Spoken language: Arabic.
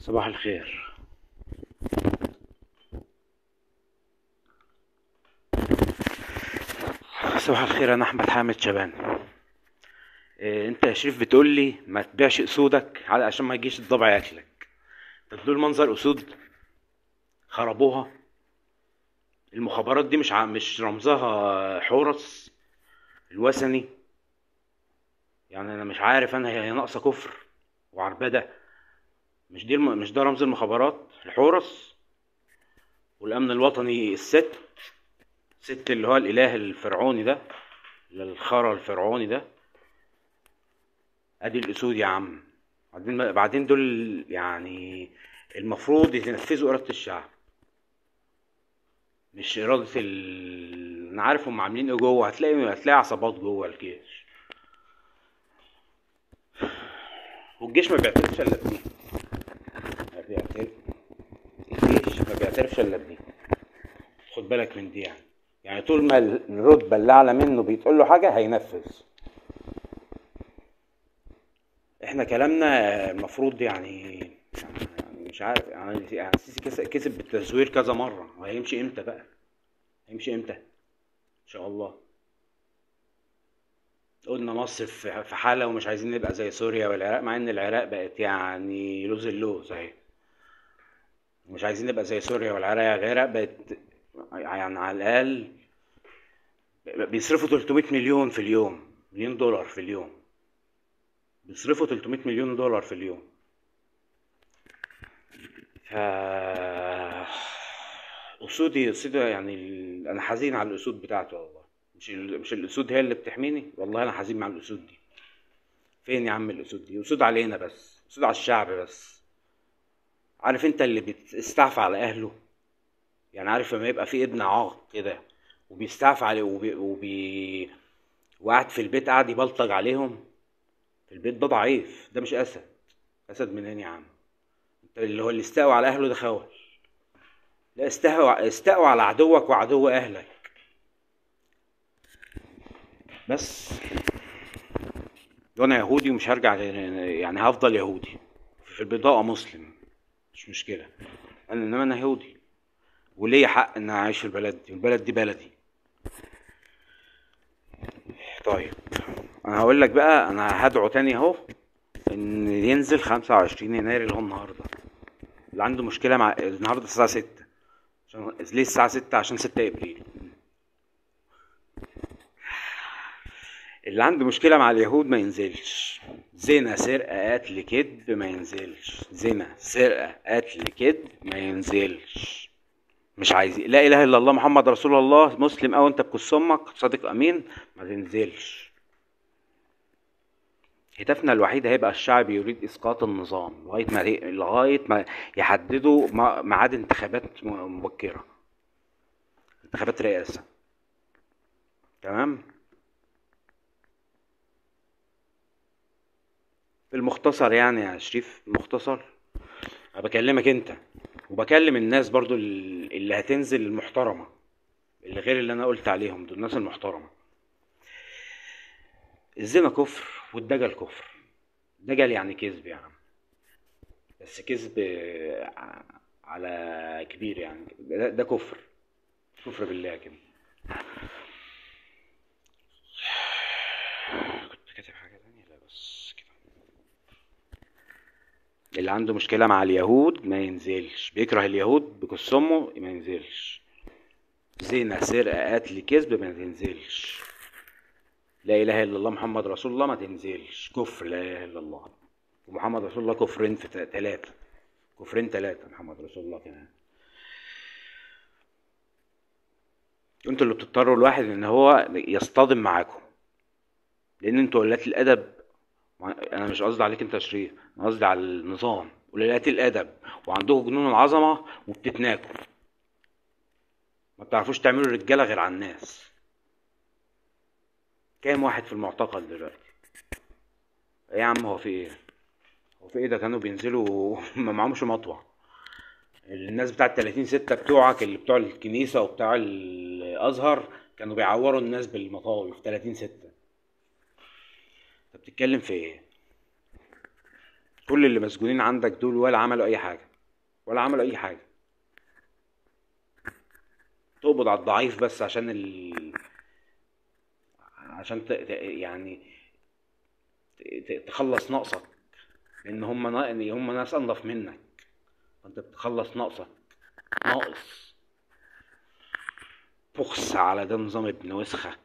صباح الخير. صباح الخير، انا احمد حامد شبان. انت يا شريف بتقول لي ما تبيعش اسودك عشان ما يجيش الضبع ياكلك. طب دول منظر اسود خربوها. المخابرات دي مش رمزها حورس الوثني؟ يعني انا مش عارف، انا هي ناقصه كفر وعربده. مش ده رمز المخابرات الحورس والامن الوطني؟ الست اللي هو الاله الفرعوني ده، الخرا الفرعوني ده. ادي الاسود يا عم. بعدين دول يعني المفروض ينفذوا إرادة الشعب، مش إرادة أنا عارف هم عاملين إيه جوه. هتلاقي عصابات جوه الجيش، والجيش ما بيعترفش إلا بدي. ما بيعترف الجيش ما بيعترفش إلا بدي. خد بالك من دي يعني طول ما الرتبة اللي أعلى منه بيتقول له حاجة هينفذ. احنا كلامنا المفروض يعني مش عارف يعني السيسي كسب بالتزوير كذا مرة، وهيمشي امتى بقى؟ هيمشي امتى ان شاء الله؟ قلنا مصر في حالة ومش عايزين نبقى زي سوريا والعراق، مع ان العراق بقت يعني لوز اللوز اهي. مش عايزين نبقى زي سوريا والعراق. العراق بقت يعني على الاقل بيصرفوا 300 مليون في اليوم، مليون دولار في اليوم. بيصرفوا 300 مليون دولار في اليوم. ف اسودي يعني انا حزين على الاسود بتاعته والله. مش الاسود هي اللي بتحميني، والله انا حزين مع الاسود دي. فين يا عم الاسود دي؟ اسود علينا بس، اسود على الشعب بس. عارف انت اللي بيستعفى على اهله؟ يعني عارف لما يبقى في ابن عاق كده وبيستعفى عليه وقاعد في البيت قاعد يبلطج عليهم في البيت، ده ضعيف، ده مش اسد. اسد منين يا عم؟ انت اللي هو اللي استقوى على اهله ده خول. لا، استقوى على عدوك وعدو اهلك بس. وانا يهودي ومش هرجع يعني هفضل يهودي في البطاقة مسلم، مش مشكلة. انما انا يهودي وليا حق ان انا اعيش في البلد دي، والبلد دي بلدي. طيب انا هقول لك بقى، انا هدعو تاني اهو ان ينزل 25 يناير اللي هو النهارده. اللي عنده مشكله مع النهارده الساعه 6. ليه الساعه 6؟ عشان 6 ابريل. اللي عنده مشكله مع اليهود ما ينزلش. زنا سرقه قتل كذب ما ينزلش. زنا سرقه قتل كذب ما ينزلش. مش عايز لا اله الا الله محمد رسول الله مسلم او انت بكس امك صادق امين، ما تنزلش. هدفنا الوحيد هيبقى الشعب يريد اسقاط النظام لغايه ما يحددوا ميعاد انتخابات مبكره، انتخابات رئاسه. تمام. المختصر يعني يا شريف، المختصر انا بكلمك انت وبكلم الناس برضو اللي هتنزل المحترمه، اللي غير اللي انا قلت عليهم دول الناس المحترمه. الزنا كفر والدجل كفر. دجل يعني كذب يا عم، بس كذب على كبير يعني. ده كفر، كفر بالله كده. كنت كاتب حاجة تانية، لا بس كده. اللي عنده مشكلة مع اليهود ما ينزلش، بيكره اليهود بكس امه ما ينزلش. زنا سرقة قتل كذب ما تنزلش. لا اله الا الله محمد رسول الله ما تنزلش. كفر لا اله الا الله ومحمد رسول الله كفرين في ثلاثة. كفرين ثلاثة محمد رسول الله كمان. انتوا اللي بتضطروا الواحد ان هو يصطدم معاكم، لان انتوا قلات الادب. انا مش قصدي عليك انت يا شريف، انا قصدي على النظام وقلات الادب، وعندكم جنون العظمه وبتتناكوا. ما بتعرفوش تعملوا رجاله غير على الناس. كام واحد في المعتقل دلوقتي؟ ايه يا عم، هو في ايه؟ هو في ايه؟ ده كانوا بينزلوا ما معهمش مطوه. الناس بتاع 30/6 بتوعك اللي بتوع الكنيسه وبتوع الازهر كانوا بيعوروا الناس بالمطاوي في 30/6. انت بتتكلم في ايه؟ كل اللي مسجونين عندك دول ولا عملوا اي حاجه، ولا عملوا اي حاجه. تقبض على الضعيف بس عشان يعني تخلص نقصك، لان هم ناس انضف منك، فانت بتخلص نقصك. ناقص. بخس على ده نظام ابن وسخة.